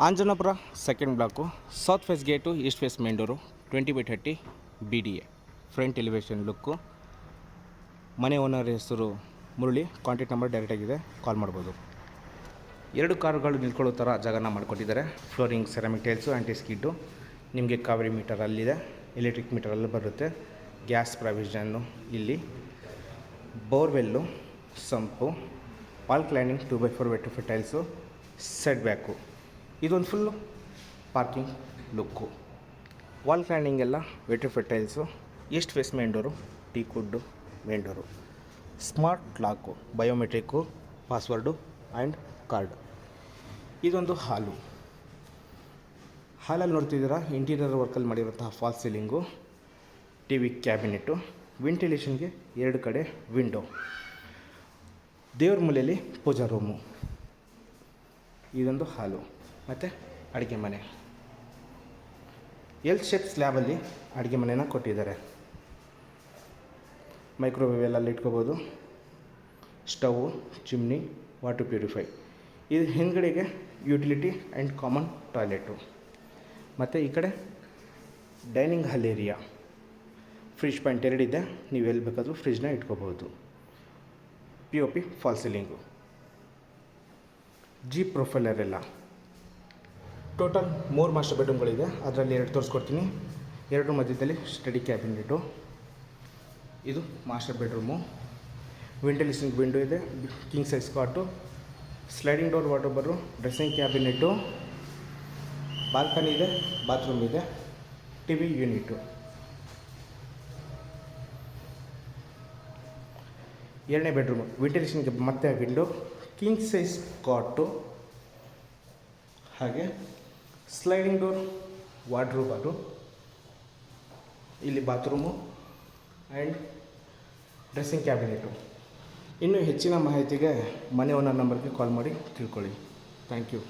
ಆಂಜನಾಪುರ second block, south face gate, east face main door, 20/30 BDA. Front elevation look. ಮನೆ owner ಹೆಸರು Murali. Contact number ಡೈರೆಕ್ಟಾಗಿದೆ, call ಮಾಡ್ಬೋದು. 2 ಕಾರುಗಳು ನಿಂತ್ಕೊಳ್ಳೋ ಥರ ಜಾಗನ ಮಾಡಿಕೊಟ್ಟಿದ್ದಾರೆ. Flooring ceramic tiles, anti skid. ನಿಮಗೆ ಕಾವೇರಿ ಮೀಟರ್ ಅಲ್ಲಿದೆ, ಎಲೆಕ್ಟ್ರಿಕ್ ಮೀಟರಲ್ಲಿ ಬರುತ್ತೆ. ಗ್ಯಾಸ್ ಪ್ರಾವಿಷನ್ನು ಇಲ್ಲಿ, borewell, sump, wall cladding 2x4 vitrified tiles, set back. ಇದೊಂದು full parking look. Wall cladding ಎಲ್ಲ vitrified tiles. East face main door, teak wood main door. Smart lock, biometric, password and card. ಇದೊಂದು ಹಾಲಲ್ಲಿ ನೋಡ್ತಿದ್ದೀರಾ interior ವರ್ಕಲ್ಲಿ ಮಾಡಿರುವಂತಹ false ceiling, T V cabinet, ವೆಂಟಿಲೇಷನ್ಗೆ 2 ಕಡೆ window, ದೇವ್ರ ಮೂಲೆಯಲ್ಲಿ ಪೂಜಾ ರೂಮು. ಇದೊಂದು ಹಾಲು ಮತ್ತು ಅಡುಗೆ ಮನೆ. ಎಲ್ ಶೇಪ್ ಸ್ಲ್ಯಾಬಲ್ಲಿ ಅಡುಗೆ ಮನೆನ ಕೊಟ್ಟಿದ್ದಾರೆ. ಮೈಕ್ರೋವೇವ್ ಎಲ್ಲ ಇಟ್ಕೋಬೋದು. Stove, chimney, water purify. ಇದು ಹಿಂದ್ಗಡೆಗೆ ಯುಟಿಲಿಟಿ ಆ್ಯಂಡ್ ಕಾಮನ್ ಟಾಯ್ಲೆಟು. ಮತ್ತು ಈ ಕಡೆ dining hall area. Fridge point 2 ಇದೆ, ನೀವು ಎಲ್ಲಿ ಬೇಕಾದರೂ ಫ್ರಿಜ್ನ ಇಟ್ಕೋಬೋದು. POP fall ceiling. G profiler ಎಲ್ಲ. ಟೋಟಲ್ 3 ಮಾಸ್ಟರ್ ಬೆಡ್ರೂಮ್ಗಳಿದೆ, ಅದರಲ್ಲಿ 2 ತೋರಿಸ್ಕೊಡ್ತೀನಿ. 2 ಮಧ್ಯದಲ್ಲಿ ಸ್ಟಡಿ ಕ್ಯಾಬಿನೆಟು. ಇದು ಮಾಸ್ಟರ್ ಬೆಡ್ರೂಮು. ವೆಂಟಿಲೇಷನ್ ವಿಂಡೋ ಇದೆ, king size cot, sliding door ವಾರ್ಡ್ರೋಬರು, ಡ್ರೆಸ್ಸಿಂಗ್ ಕ್ಯಾಬಿನೆಟ್ಟು, ಬಾಲ್ಕನಿ ಇದೆ, ಬಾತ್ರೂಮ್ ಇದೆ, TV ಯೂನಿಟು. 2ನೇ ಬೆಡ್ರೂಮು. ವೆಂಟಿಲೇಷನ್ಗೆ ಮತ್ತೆ ವಿಂಡೋ, ಕಿಂಗ್ ಸೈಜ್ ಕಾಟು, ಹಾಗೆ ಸ್ಲೈಡಿಂಗ್ ಡೋರ್ ವಾರ್ಡ್ರೋಬ್. ಅದು ಇಲ್ಲಿ ಬಾತ್ರೂಮು ಆ್ಯಂಡ್ ಡ್ರೆಸ್ಸಿಂಗ್ ಕ್ಯಾಬಿನೆಟು. ಇನ್ನೂ ಹೆಚ್ಚಿನ ಮಾಹಿತಿಗೆ ಮನೆ ಓನರ್ ನಂಬರ್ಗೆ ಕಾಲ್ ಮಾಡಿ ತಿಳ್ಕೊಳ್ಳಿ. Thank you.